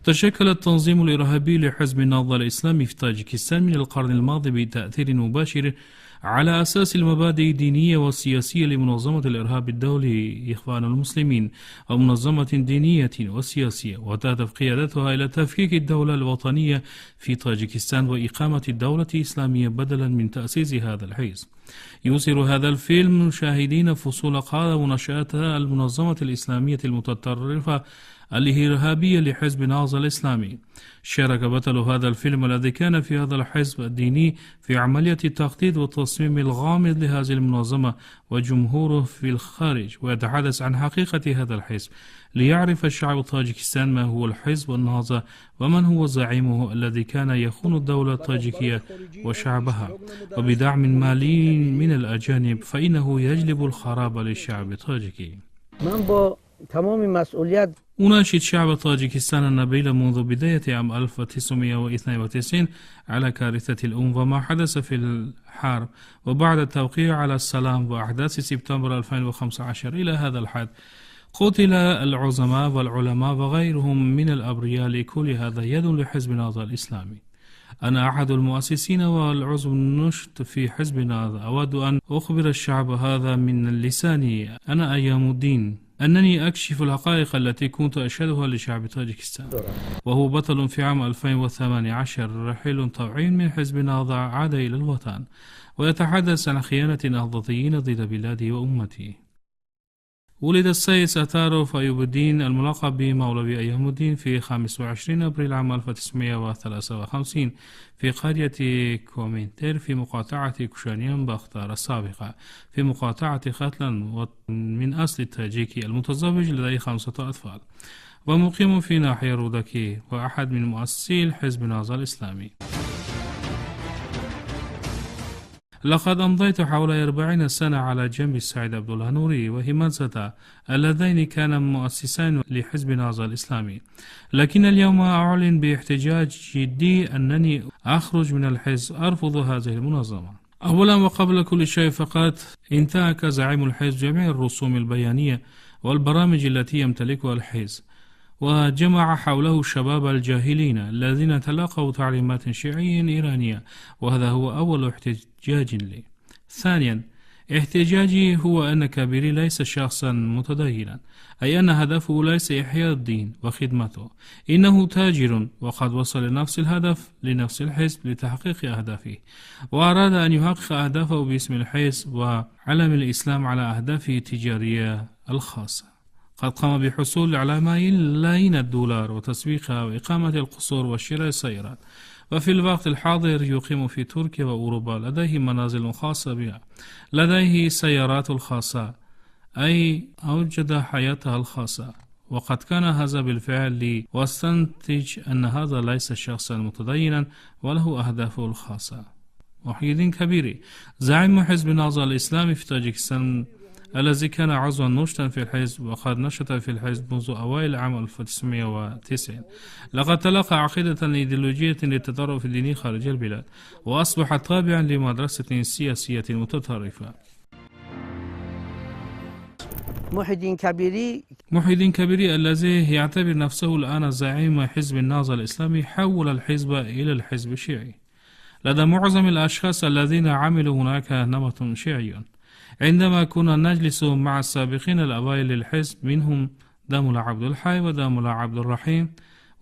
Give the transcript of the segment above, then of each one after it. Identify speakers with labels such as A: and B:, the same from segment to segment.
A: تشكل التنظيم الإرهابي لحزب النهضة الإسلامي في طاجكستان من القرن الماضي بتأثير مباشر على أساس المبادئ الدينية والسياسية لمنظمة الإرهاب الدولي إخوان المسلمين، ومنظمة دينية وسياسية وتهدف قيادتها إلى تفكيك الدولة الوطنية في طاجكستان وإقامة الدولة الإسلامية بدلا من تأسيس هذا الحزب. يوصل هذا الفيلم مشاهدين فصول قادة منشآت المنظمة الإسلامية المتطرفة الإرهابية لحزب النهضة الإسلامي. شارك بطل هذا الفيلم الذي كان في هذا الحزب الديني في عملية التخطيط والتصميم الغامض لهذه المنظمة وجمهوره في الخارج، ويتحدث عن حقيقة هذا الحزب ليعرف الشعب الطاجكستان ما هو الحزب النهضة ومن هو زعيمه الذي كان يخون الدولة الطاجكية وشعبها، وبدعم مالي من الأجانب فإنه يجلب الخراب للشعب الطاجكي.
B: تمام مسئولیت
A: أناشد شعب طاجكستان النبيل منذ بداية عام 1992 على كارثة الأم وما حدث في الحرب وبعد التوقيع على السلام وأحداث سبتمبر 2015 إلى هذا الحد. قتل العظماء والعلماء وغيرهم من الأبرياء، لكل هذا يد لحزب النهضة الإسلامي. أنا أحد المؤسسين والعضو النشط في حزب النهضة. أود أن أخبر الشعب هذا من لساني أنا أيام الدين أنني أكشف الحقائق التي كنت أشهدها لشعب طاجكستان. وهو بطل في عام 2018 رحيل طوعي من حزب النهضة عاد إلى الوطن ويتحدث عن خيانة النهضتيين ضد بلادي وأمتي. ولد السيد ستارو أيوب الدين الملقب بمولوي أيام الدين في 25 أبريل عام 1953 في قرية كومينتر في مقاطعة كوشانيان باختار السابقة في مقاطعة ختلان، من أصل التاجيكي المتزوج لديه 5 أطفال ومقيم في ناحية رودكي، وأحد من مؤسسي حزب النهضة الإسلامي. لقد أمضيت حول 40 سنة على جنب السيد عبد الله نوري وهمات زادا اللذين كانا مؤسسان لحزب النهضة الإسلامي، لكن اليوم أعلن باحتجاج جدي أنني أخرج من الحزب، أرفض هذه المنظمة. أولا وقبل كل شيء فقط انتهك زعيم الحزب جميع الرسوم البيانية والبرامج التي يمتلكها الحزب، وجمع حوله الشباب الجاهلين الذين تلقوا تعليمات شيعية إيرانية، وهذا هو أول احتجاج لي. ثانيا احتجاجي هو أن كبيري ليس شخصا متدينا، أي أن هدفه ليس إحياء الدين وخدمته، إنه تاجر وقد وصل لنفس الهدف لنفس الحزب لتحقيق أهدافه، وأراد أن يحقق أهدافه باسم الحزب وعلم الإسلام على أهدافه التجارية الخاصة. قد قام بحصول على ملايين الدولار وتسويقها وإقامة القصور وشراء السيارات، وفي الوقت الحاضر يقيم في تركيا وأوروبا، لديه منازل خاصة بها، لديه سيارات الخاصة، أي أوجد حياتها الخاصة. وقد كان هذا بالفعل واستنتج أن هذا ليس شخصا متدينا وله أهدافه الخاصة. محي الدين كبيري زعيم حزب النهضة الإسلامي في طاجكستان الذي كان عضوا نشطا في الحزب وقد نشط في الحزب منذ أوائل عام 1990، لقد تلقى عقيدة إيديولوجية للتطرف الديني خارج البلاد وأصبح تابعا لمدرسة سياسية متطرفة.
B: محي
A: الدين كبيري الذي يعتبر نفسه الآن زعيم حزب النهضة الإسلامي حول الحزب إلى الحزب الشيعي. لدى معظم الأشخاص الذين عملوا هناك نمط شيعي. عندما كنا نجلس مع السابقين الأوائل للحزب منهم دامولا عبد الحي ودامولا عبد الرحيم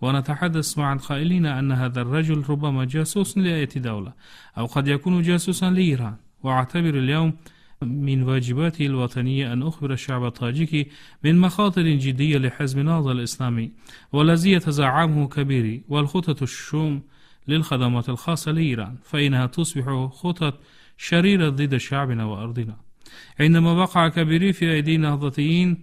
A: ونتحدث مع قائلين أن هذا الرجل ربما جاسوس لأية دولة أو قد يكون جاسوسا لإيران، وأعتبر اليوم من واجباتي الوطنية أن أخبر الشعب الطاجيكي من مخاطر جدية لحزب النهضة الإسلامي والذي يتزعمه كبيري والخطط الشوم للخدمات الخاصة لإيران، فإنها تصبح خطط شريرة ضد شعبنا وأرضنا. عندما وقع كبيري في أيدي النهضتيين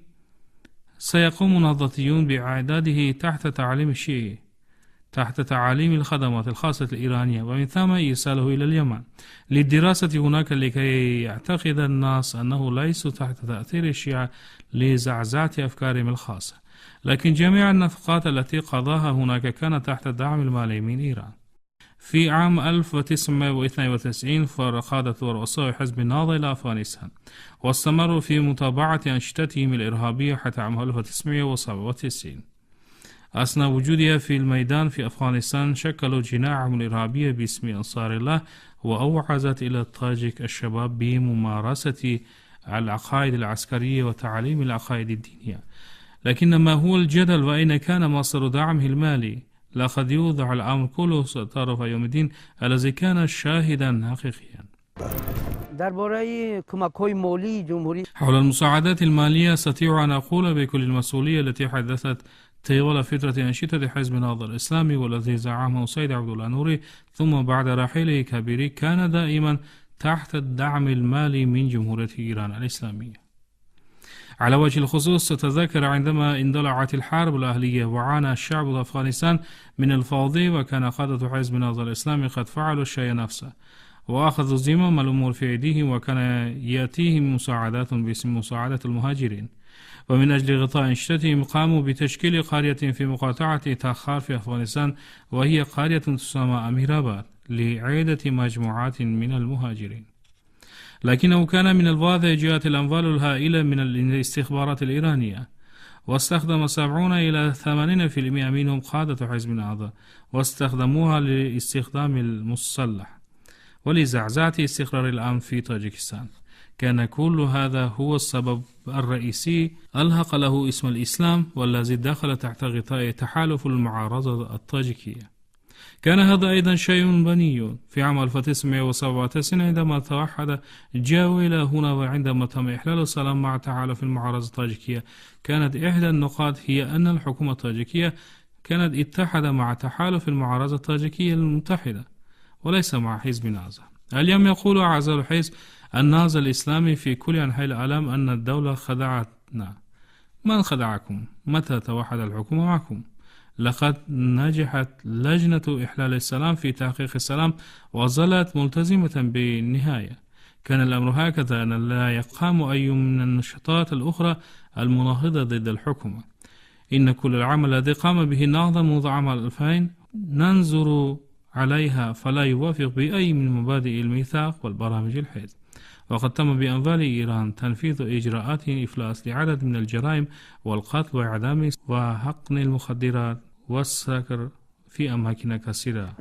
A: سيقوم النهضتيون بإعداده تحت تعليم الشيعي، تحت تعاليم الخدمات الخاصة الإيرانية، ومن ثم إرساله إلى اليمن للدراسة هناك لكي يعتقد الناس أنه ليس تحت تأثير الشيعة لزعزعة أفكارهم الخاصة، لكن جميع النفقات التي قضاها هناك كانت تحت الدعم المالي من إيران. في عام 1992 فر قادة ورؤساء حزب النهضة إلى أفغانستان واستمروا في متابعة أنشطتهم الإرهابية حتى عام 1997. أثناء وجودها في الميدان في أفغانستان شكلوا جناحهم الإرهابية باسم أنصار الله، وأوعزت إلى الطاجك الشباب بممارسة العقائد العسكرية وتعليم العقائد الدينية. لكن ما هو الجدل وأين كان مصدر دعمه المالي؟ لقد يوضع الأمر كله طرف يوم الدين الذي كان شاهدا حقيقيا. حول المساعدات المالية أستطيع أن أقول بكل المسؤولية التي حدثت طوال فترة أنشطة حزب النهضة الإسلامي والذي زعمه سيد عبد الله نوري ثم بعد رحيله كبيري كان دائما تحت الدعم المالي من جمهورية إيران الإسلامية. على وجه الخصوص تتذكر عندما اندلعت الحرب الأهلية وعانى الشعب أفغانستان من الفوضى، وكان قادة حزب النهضة الإسلامي قد فعلوا الشيء نفسه وأخذوا زمام الأمور في أيديهم، وكان يأتيهم مساعدات باسم مساعدة المهاجرين، ومن أجل غطاء أنشطتهم قاموا بتشكيل قرية في مقاطعة تاخار في أفغانستان، وهي قرية تسمى أميراباد، لعدة مجموعات من المهاجرين. لكنه كان من الواضح جاءت الأموال الهائلة من الاستخبارات الإيرانية، واستخدم 70 إلى 80% منهم قادة حزب النهضة، واستخدموها لاستخدام المسلح ولزعزعة استقرار الأمن في طاجكستان. كان كل هذا هو السبب الرئيسي ألحق له اسم الإسلام، والذي دخل تحت غطاء تحالف المعارضة الطاجكية. كان هذا أيضا شيء بني في عام 1997 عندما توحد جاو إلى هنا، وعندما تم إحلال السلام مع تحالف المعارضة الطاجكية. كانت إحدى النقاط هي أن الحكومة الطاجكية كانت اتحد مع تحالف المعارضة الطاجكية المتحدة وليس مع حزب النهضة. اليوم يقول أعزائي الحزب النهضة الإسلامي في كل أنحاء العالم أن الدولة خدعتنا. من خدعكم؟ متى توحد الحكومة معكم؟ لقد نجحت لجنة إحلال السلام في تحقيق السلام وظلت ملتزمة بالنهاية. كان الأمر هكذا، أن لا يقام أي من النشاطات الأخرى المناهضة ضد الحكومة. إن كل العمل الذي قام به النهضة منذ عام 2000 ننظر عليها فلا يوافق بأي من مبادئ الميثاق والبرامج الحزب، وقد تم بأموال إيران تنفيذ إجراءات إفلاس لعدد من الجرائم والقتل وإعدام وحقن المخدرات والسكر في أماكن كثيرة.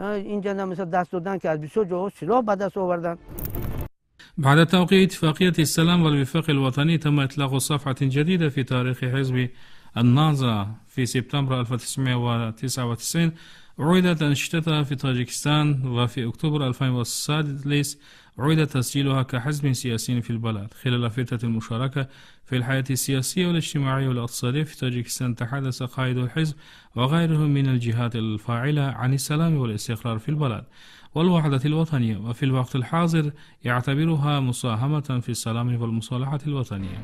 A: بعد توقيع اتفاقية السلام والوفاق الوطني تم إطلاق صفحة جديدة في تاريخ حزب النهضة في سبتمبر 1999. عُيدت أنشطتها في طاجكستان، وفي أكتوبر 2006 عُيد تسجيلها كحزب سياسي في البلد. خلال فترة المشاركة في الحياة السياسية والاجتماعية والاقتصادية في طاجكستان تحدث قائد الحزب وغيرهم من الجهات الفاعلة عن السلام والاستقرار في البلد والوحدة الوطنية، وفي الوقت الحاضر يعتبرها مساهمة في السلام والمصالحة الوطنية.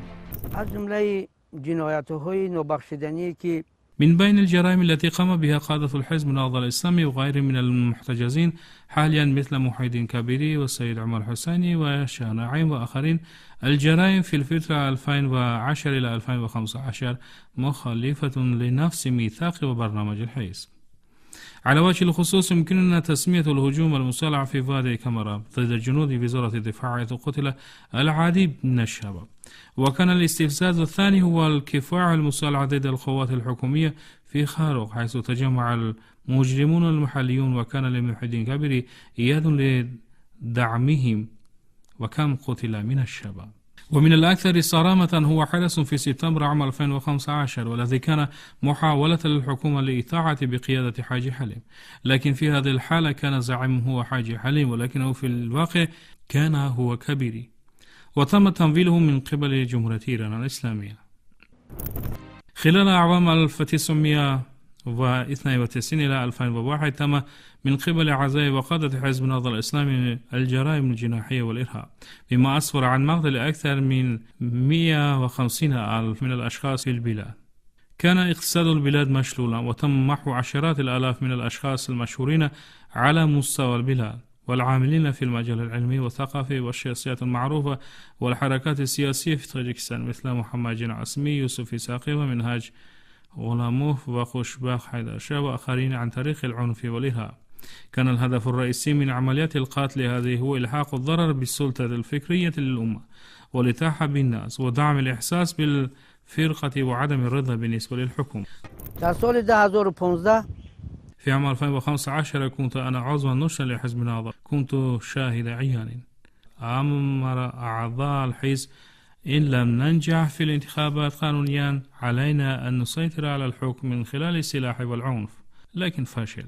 A: من بين الجرائم التي قام بها قادة الحزب النهضة الإسلامي وغيرهم من المحتجزين حاليا مثل محي الدين كبيري والسيد عمر حسيني وشاه نعيم وآخرين، الجرائم في الفترة 2010 إلى 2015 مخالفة لنفس ميثاق وبرنامج الحزب. على وجه الخصوص يمكننا تسمية الهجوم المسلح في وادي كامرا ضد جنود وزارة الدفاع حيث قتل العديد من الشباب. وكان الاستفزاز الثاني هو الكفاح المسلح ضد القوات الحكومية في خاروق حيث تجمع المجرمون المحليون، وكان لمحي الدين كبيري يد لدعمهم وكم قتل من الشباب. ومن الأكثر صرامة هو حدث في سبتمبر عام 2015 والذي كان محاولة للحكومة لإطاعة بقيادة حاجي حليم، لكن في هذه الحالة كان زعيمه هو حاجي حليم ولكنه في الواقع كان هو كبيري، وتم تمويله من قبل جمهورية إيران الإسلامية. خلال أعوام 1992 إلى 2001 تم من قبل أعضاء وقادة حزب النهضة الإسلامي الجرائم الجناحية والإرهاب، بما أسفر عن مقتل أكثر من 150,000 من الأشخاص في البلاد. كان اقتصاد البلاد مشلولا، وتم محو عشرات الآلاف من الأشخاص المشهورين على مستوى البلاد والعاملين في المجال العلمي والثقافي والسياسيات المعروفة والحركات السياسية في طاجكستان مثل محمد جن عاصمي، يوسف إسحاقي ومنهاج غلاموف وخوشباخ حيدرشاه وآخرين عن طريق العنف والإرهاب. كان الهدف الرئيسي من عمليات القتل هذه هو إلحاق الضرر بالسلطة الفكرية للأمة والإتاحة بالناس ودعم الإحساس بالفرقة وعدم الرضا بالنسبة للحكومة.
B: در سال 2015
A: في عام 2015 كنت أنا عضوا نشطا لحزب نهضة. كنت شاهد عيان. أمر أعضاء الحزب إن لم ننجح في الانتخابات قانونيا علينا أن نسيطر على الحكم من خلال السلاح والعنف، لكن فشل.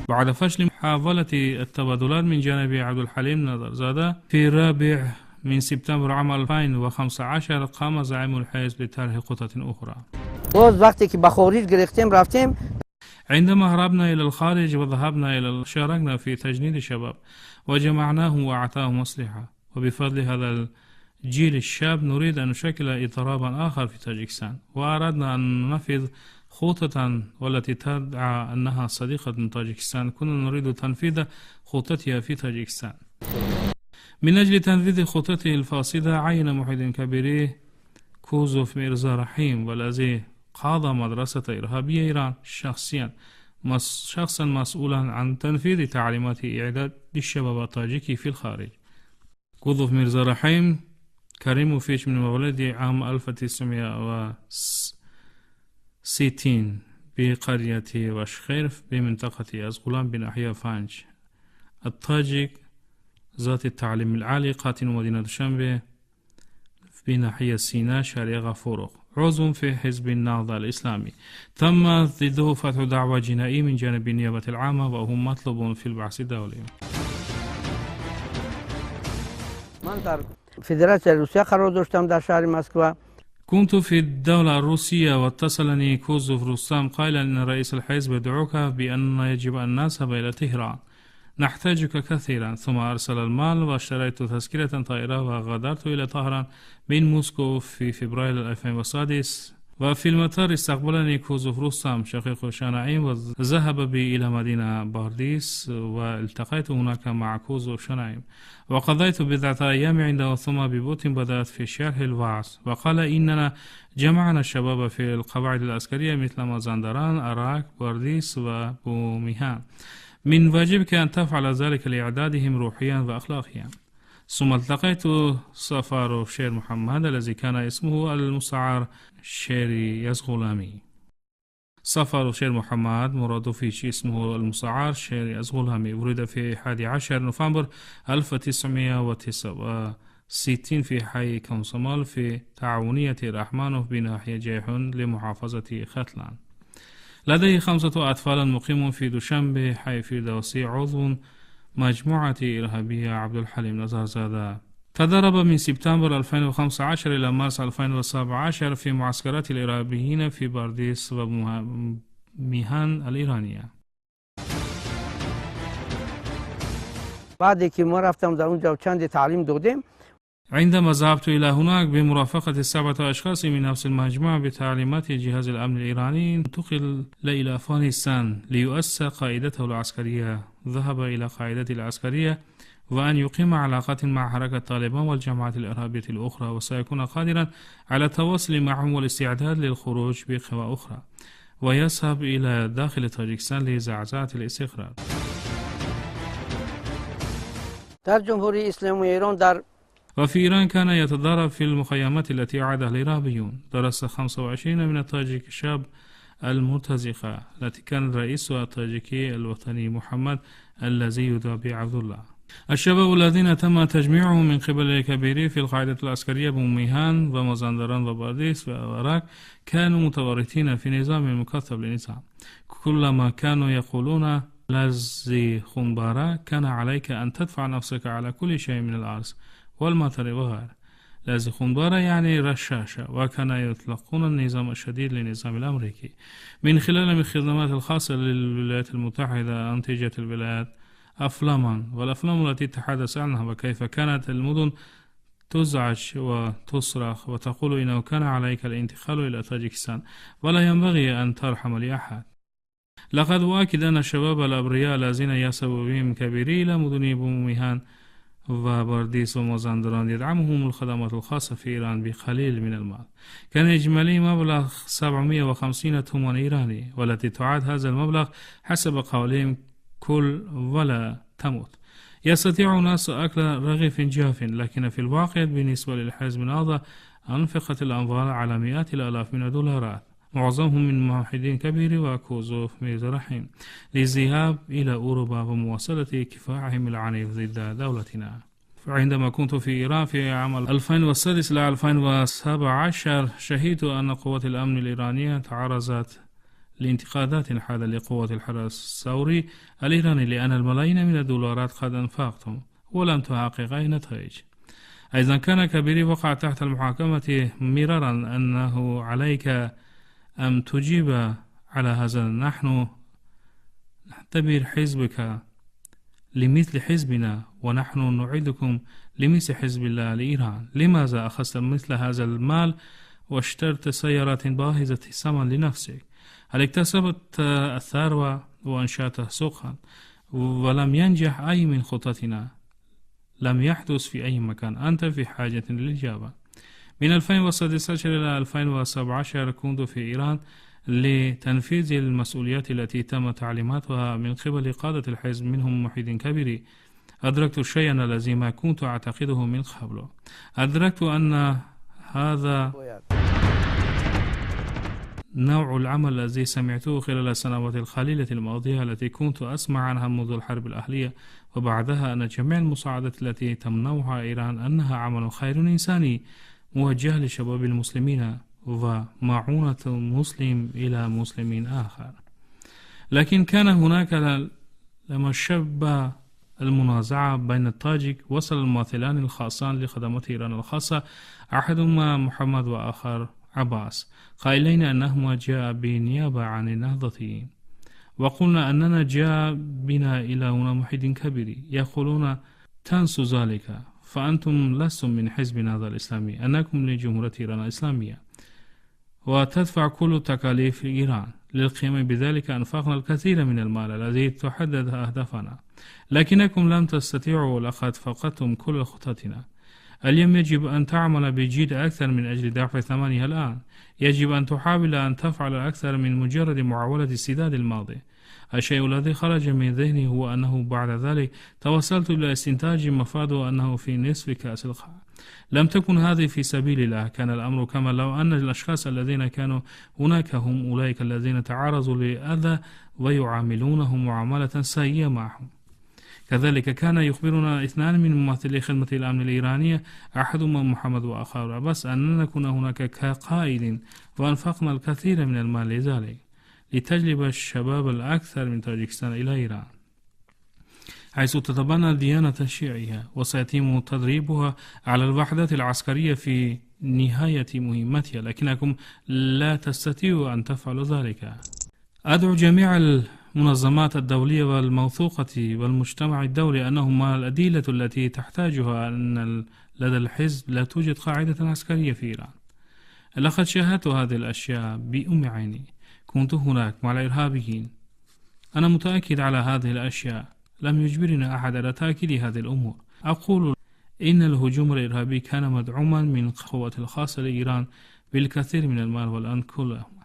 A: بعد فشل محاولة التبادلات من جانب عبد الحليم نظرزاده في 4 سبتمبر عام 2015 قام زعيم الحزب بطرح خطة أخرى.
B: باز وقتی که به خارج گرفتیم رفتیم.
A: عندما هربنا إلى الخارج وذهبنا إلى شاركنا في تجنيد الشباب وجمعناهم وأعطاهم أسلحة، وبفضل هذا الجيل الشاب نريد أن نشكل اضطرابا آخر في تاجيكستان، وأردنا أن ننفذ خطة والتي تدعى أنها صديقة تاجيكستان. كنا نريد تنفيذ خطتها في تاجيكستان. من أجل تنفيذ خطته الفاسدة عين محيدين كبيري كوزوف ميرزا رحيم، والذي قاد مدرسة إرهابية إيران شخصا مسؤولا عن تنفيذ تعليمات إعداد للشباب التاجيكي في الخارج. كوزوف ميرزا رحيم كريموفيتش من مولد عام 1960 بقرية واشخيرف بمنطقة أزغلان بناحية فانج. التاجيك ذات التعليم العالي قاتل مدينة دوشنبه بناحية سيناء شارع غفورق، عضو في حزب النهضة الإسلامي. تم ضده فتح دعوى جنائي من جانب النيابة العامة وهم مطلوب في البحث الدولي.
B: من در فدراسية روسيا قرار داشتم در شهر مسکو.
A: كنت في الدولة الروسية واتصلني كوزوف رستم قائلا أن رئيس الحزب يدعوك بأن يجب أن نذهب إلى طهران، نحتاجك كثيرا. ثم أرسل المال واشتريت تذكرة طائرة وغادرت إلى طهران من موسكو في فبراير 2006. وفي المطار استقبلني كوزوف رستم شقيق شنعيم وذهب بي إلى مدينة بارديس، والتقيت هناك مع كوزوف شنعيم وقضيت بضعة أيام عنده. ثم ببطء بدأت في شرح الوعظ، وقال إننا جمعنا الشباب في القواعد العسكرية مثل مازندران، أراك، بارديس وبوميهان. من واجبك أن تفعل ذلك لإعدادهم روحيا وأخلاقيا. ثم التقيت سفار شير محمد الذي كان اسمه المستعار شيري يزغلامي. سفار شير محمد مرادوفيتش اسمه المستعار شيري يزغلامي ولد في 11 نوفمبر 1969 في حي كونسمال في تعاونية رحمانوف بناحية جيحون لمحافظة ختلان. لديه 5 أطفال مقيم في دوشنبه حي فردوسي، عضو مجموعة إرهابية عبد الحليم نظرزاده. تدرب من سبتمبر 2015 إلى مارس 2017 في معسكرات الإرهابيين في بارديس وميهان الإيرانية.
B: بعد که ما رفتم در اونجا چند تعلیم دادیم.
A: عندما ذهبت إلى هناك بمرافقة 7 أشخاص من نفس المجموعة بتعليمات جهاز الأمن الإيراني، انتقل إلى أفغانستان ليؤسس قاعدته العسكرية. ذهب إلى قاعدته العسكرية وأن يقيم علاقات مع حركة طالبان والجماعات الإرهابية الأخرى، وسيكون قادرا على التواصل معهم والاستعداد للخروج بقوى أخرى، ويذهب إلى داخل طاجيكستان لزعزعة الاستقرار.
B: در جمهوری اسلامی ایران در
A: وفي إيران كان يتدرب في المخيمات التي أعدها الإرهابيون. درس 25 من التاجيك شاب المرتزقة التي كان رئيسها التاجيكي الوطني محمد الذي يدعى عبد الله. الشباب الذين تم تجميعهم من قبل الكبيري في القاعدة العسكرية بميهان ومازندران وبارديس وأراك كانوا متورطين في نظام مكثف للنظام. كلما كانوا يقولون لازي خنبارة كان عليك أن تدفع نفسك على كل شيء من الأرض والمطر وغيره. لازي خنبارة يعني رشاشة، وكان يطلقون النظام الشديد للنظام الأمريكي من خلال الخدمات الخاصة للولايات المتحدة. أنتجت الولايات أفلاما، والأفلام التي تحدث عنها وكيف كانت المدن تزعج وتصرخ وتقول إنه كان عليك الانتقال إلى طاجيكستان ولا ينبغي أن ترحم لأحد. لقد أؤكد أن الشباب الأبرياء الذين يصل بهم كبيري إلى مدن بوميهان وبارديس ومازندران يدعمهم الخدمات الخاصة في إيران بقليل من المال. كان إجمالي مبلغ 750 تومان إيراني، والتي تعاد هذا المبلغ حسب قولهم كل ولا تموت. يستطيع الناس أكل رغيف جاف، لكن في الواقع بالنسبة للحزب النهضة أنفقت الأموال على مئات الآلاف من الدولارات معظمهم من موحدين كبير وكوزوف ميزرحيم للذهاب إلى أوروبا ومواصلة كفاحهم العنيف ضد دولتنا. عندما كنت في إيران في عام 2006 إلى 2017 شهدت أن قوات الأمن الإيرانية تعرضت لانتقادات حادة لقوات الحرس الثوري الإيراني لأن الملايين من الدولارات قد أنفقتم ولم تحقق أي نتائج. أيضا كان كبيري وقع تحت المحاكمة مرارا أنه عليك أن تجيب على هذا. نحن نعتبر حزبك لمثل حزبنا ونحن نعيدكم لمثل حزب الله لإيران. لماذا أخذت مثل هذا المال واشترت سيارات باهظة الثمن لنفسك؟ هل اكتسبت الثروة وأنشأت سوقا ولم ينجح أي من خطتنا؟ لم يحدث في أي مكان. أنت في حاجة للإجابة. من 2016 إلى 2017 كنت في إيران لتنفيذ المسؤوليات التي تم تعليماتها من قبل قادة الحزب منهم محيدين كبيري. أدركت شيئا الذي ما كنت أعتقده من قبل. أدركت أن هذا نوع العمل الذي سمعته خلال السنوات القليلة الماضية التي كنت أسمع عنها منذ الحرب الأهلية وبعدها أن جميع المساعدات التي تمنحها إيران أنها عمل خير إنساني موجه لشباب المسلمين ومعونة مسلم إلى مسلم آخر. لكن كان هناك لما شب المنازعة بين التاجيك وصل الممثلان الخاصان لخدمات إيران الخاصة أحدهما محمد وآخر عباس قائلين أنهما جاء بنيابة عن النهضة وقلنا أننا جاء بنا إلى هنا محيدين كبيري يقولون تنسوا ذلك فأنتم لستم من حزب النهضة الإسلامي أنكم لجمهورية إيران الإسلامية وتدفع كل تكاليف إيران. للقيام بذلك أنفقنا الكثير من المال الذي تحدد أهدافنا لكنكم لم تستطيعوا ولقد فقدتم كل خططنا. اليوم يجب أن تعمل بجد أكثر من أجل دفع ثمنها الآن. يجب أن تحاول أن تفعل أكثر من مجرد معاولة السداد الماضي. الشيء الذي خرج من ذهني هو أنه بعد ذلك توصلت إلى استنتاج مفاده أنه في نصف كأس القاع. لم تكن هذه في سبيل الله. كان الأمر كما لو أن الأشخاص الذين كانوا هناك هم أولئك الذين تعرضوا لأذى ويعاملونهم معاملة سيئة معهم. كذلك كان يخبرنا اثنان من ممثلي خدمة الأمن الإيرانية أحدهما محمد وآخر عباس أننا كنا هناك كقائد وأنفقنا الكثير من المال لذلك لتجلب الشباب الأكثر من تاجيكستان إلى إيران حيث تتبنى الديانة الشيعية وسيتم تدريبها على الوحدات العسكرية في نهاية مهمتها لكنكم لا تستطيعوا أن تفعلوا ذلك. أدعو جميع المنظمات الدولية والموثوقة والمجتمع الدولي أنهما الأدلة التي تحتاجها أن لدى الحزب لا توجد قاعدة عسكرية في إيران. لقد شاهدت هذه الأشياء بأم عيني. كنت هناك مع الإرهابيين. أنا متأكد على هذه الأشياء. لم يجبرنا أحد على تأكيد هذه الأمور. أقول إن الهجوم الإرهابي كان مدعوما من القوات الخاصة لإيران بالكثير من المال والآن كله.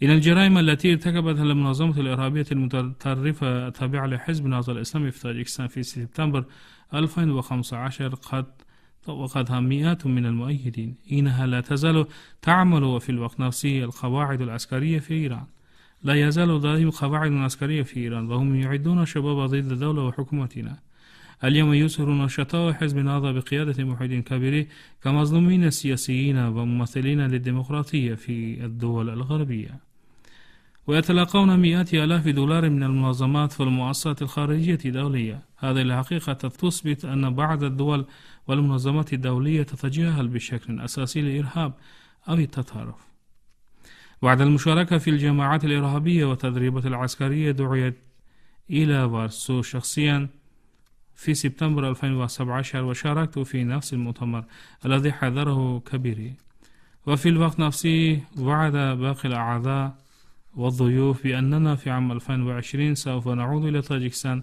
A: إن الجرائم التي ارتكبتها المنظمة الإرهابية المتطرفة التابعة لحزب النهضة الإسلامي في تاجيكستان في سبتمبر 2015 قد طوقتها مئات من المؤيدين. إنها لا تزال تعمل وفي الوقت نفسه القواعد العسكرية في إيران. لا يزال دائما قواعد عسكرية في إيران وهم يعدون شباب ضد الدولة وحكومتنا. اليوم يظهر نشطاء حزب النهضة بقيادة محيدين كبيري كمظلومين سياسيين وممثلين للديمقراطية في الدول الغربية ويتلقون مئات آلاف دولار من المنظمات والمؤسسات الخارجية الدولية. هذه الحقيقة تثبت أن بعض الدول والمنظمات الدولية تتجاهل بشكل أساسي الإرهاب أو التطرف. بعد المشاركة في الجماعات الإرهابية والتدريبات العسكرية دعيت إلى وارسو شخصيا في سبتمبر 2017 وشاركت في نفس المؤتمر الذي حضره كبيري. وفي الوقت نفسه وعد باقي الأعضاء والضيوف بأننا في عام 2020 سوف نعود إلى تاجيكستان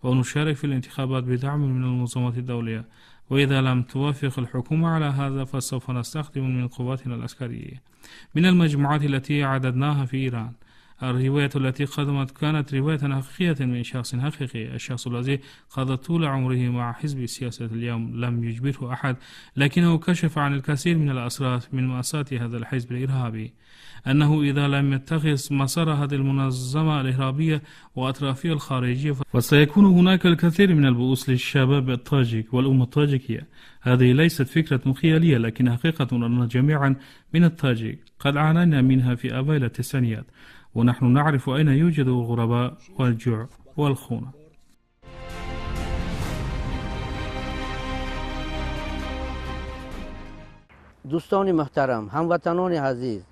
A: ونشارك في الانتخابات بدعم من المنظمات الدولية وإذا لم توافق الحكومة على هذا فسوف نستخدم من قواتنا العسكرية من المجموعات التي عددناها في إيران. الرواية التي قدمت كانت رواية حقيقية من شخص حقيقي. الشخص الذي قضى طول عمره مع حزب سياسة اليوم لم يجبره أحد، لكنه كشف عن الكثير من الأسرار من مؤسسات هذا الحزب الإرهابي، أنه إذا لم يتخذ مسار هذه المنظمة الإرهابية وأطرافها الخارجية فسيكون هناك الكثير من البؤوس للشباب الطاجك والأمة الطاجكية. هذه ليست فكرة خيالية، لكن حقيقة أن جميعا من الطاجك قد عانينا منها في أوائل التسعينيات، ونحن نعرف أين يوجد الغرباء والجوع والخونة.
B: دوستان محترم، هموطنان عزیز،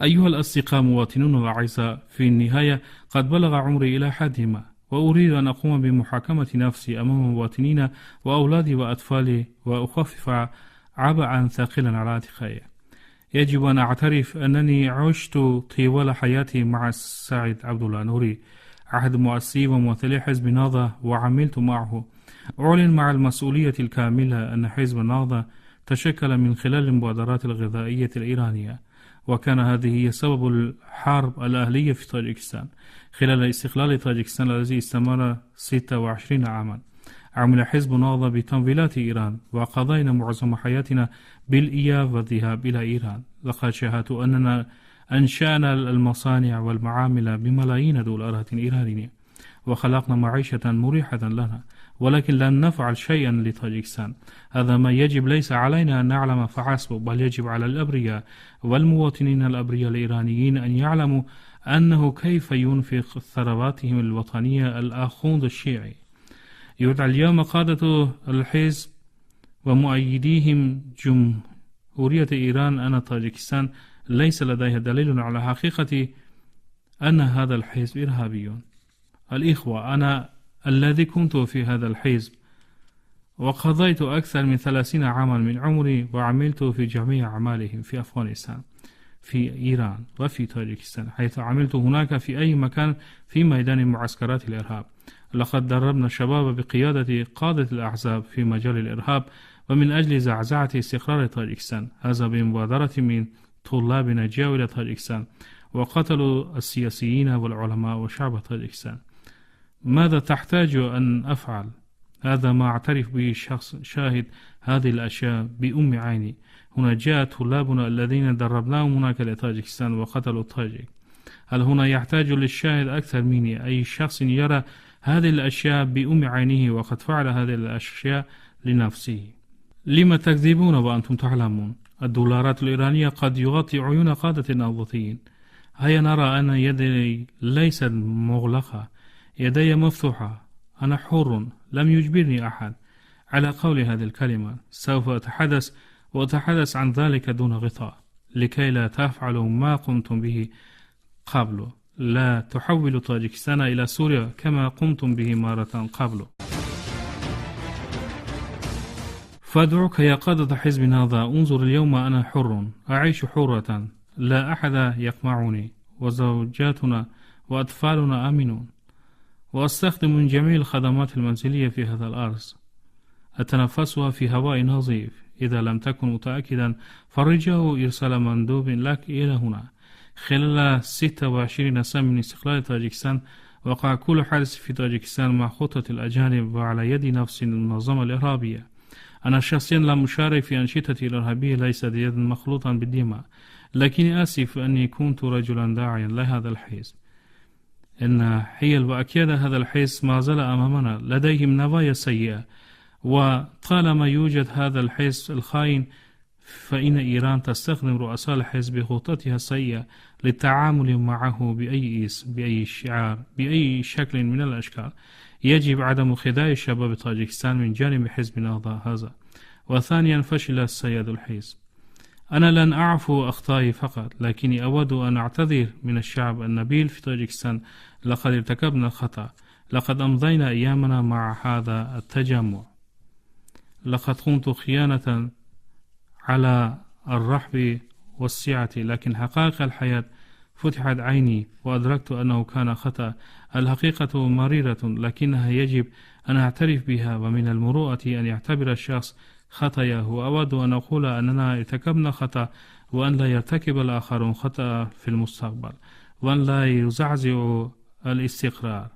A: أيها الأصدقاء مواطنون الأعزاء، في النهاية قد بلغ عمري إلى حد ما، وأريد أن أقوم بمحاكمة نفسي أمام مواطنين وأولادي وأطفالي وأخفف عبئا ثقيلا على عاتقي. يجب أن أعترف أنني عشت طوال حياتي مع السيد عبد الله نوري، أحد مؤسسي وممثلي حزب النهضة، وعملت معه. أعلن مع المسؤولية الكاملة أن حزب النهضة تشكل من خلال المبادرات الغذائية الإيرانية، وكان هذه هي سبب الحرب الأهلية في طاجكستان خلال استقلال طاجكستان الذي استمر 26 عاما. عمل حزب النهضة بتمويلات إيران، وقضينا معظم حياتنا بالإياب والذهاب إلى إيران. لقد شاهدت أننا أنشأنا المصانع والمعامل بملايين دولارات إيرانية، وخلقنا معيشة مريحة لنا، ولكن لن نفعل شيئا لطاجكستان. هذا ما يجب ليس علينا أن نعلم فحسب، بل يجب على الأبرياء والمواطنين الأبرياء الإيرانيين أن يعلموا أنه كيف ينفق ثرواتهم الوطنية الآخوند الشيعي. يدعى اليوم قادة الحزب ومؤيديهم جمهورية إيران أن طاجكستان ليس لديها دليل على حقيقة أن هذا الحزب إرهابي. الإخوة، أنا الذي كنت في هذا الحزب وقضيت أكثر من 30 عاما من عمري وعملت في جميع أعمالهم في أفغانستان، في إيران، وفي طاجكستان، حيث عملت هناك في أي مكان في ميدان معسكرات الإرهاب. لقد دربنا الشباب بقيادة قادة الأحزاب في مجال الإرهاب ومن أجل زعزعة استقرار طاجكستان، هذا بمبادرة من طلابنا جاءوا إلى طاجكستان وقتلوا السياسيين والعلماء وشعب طاجكستان. ماذا تحتاج أن أفعل؟ هذا ما أعترف به شخص شاهد هذه الأشياء بأم عيني. هنا جاء طلابنا الذين دربناهم هناك لطاجكستان وقتلوا الطاجك. هل هنا يحتاج للشاهد أكثر مني أي شخص يرى هذه الأشياء بأم عينه وقد فعل هذه الأشياء لنفسه؟ لما تكذبون وأنتم تعلمون؟ الدولارات الإيرانية قد يغطي عيون قادة النهضويين. هيا نرى أن يدي ليست مغلقة، يدي مفتوحة، أنا حر، لم يجبرني أحد على قول هذه الكلمة. سوف أتحدث عن ذلك دون غطاء لكي لا تفعلوا ما قمتم به قبل. لا تحولوا طاجكستان إلى سوريا كما قمتم به مرة قبل. فادعوك يا قادة حزب النهضة، انظر اليوم أنا حر، أعيش حرة، لا أحد يقمعني، وزوجاتنا وأطفالنا آمنون، وأستخدم من جميع الخدمات المنزلية في هذا الأرض، أتنفسها في هواء نظيف. إذا لم تكن متأكدا فرجاء إرسال مندوب لك إلى هنا. خلال 26 سنة من استقلال طاجكستان وقع كل حادث في طاجكستان مع خطة الأجانب وعلى يد نفس المنظمة الإرهابية. أنا شخصيا لم أشارك في أنشطتي الإرهابية ليست يدا مخلوطا بالدماء، لكني آسف أني كنت رجلا داعيا لهذا الحزب. إن حيل وأكيد هذا الحزب ما زال أمامنا، لديهم نوايا سيئة، وطالما يوجد هذا الحزب الخاين فإن إيران تستخدم رؤساء الحزب بخطتها السيئة للتعامل معه بأي اسم، بأي شعار، بأي شكل من الأشكال. يجب عدم خداع شباب طاجكستان من جانب حزب النهضة هذا. وثانيا، فشل السيد الحزب. أنا لن أعفو أخطائي فقط، لكني أود أن أعتذر من الشعب النبيل في طاجكستان. لقد ارتكبنا خطأ، لقد أمضينا أيامنا مع هذا التجمع، لقد قمت خيانة على الرحب والسعة، لكن حقائق الحياة فتحت عيني وأدركت أنه كان خطأ. الحقيقة مريرة لكنها يجب أن أعترف بها، ومن المروءة أن يعتبر الشخص خطأه. وأود أن أقول أننا ارتكبنا خطأ وأن لا يرتكب الآخرون خطأ في المستقبل. وأن لا يزعزعوا الاستقرار.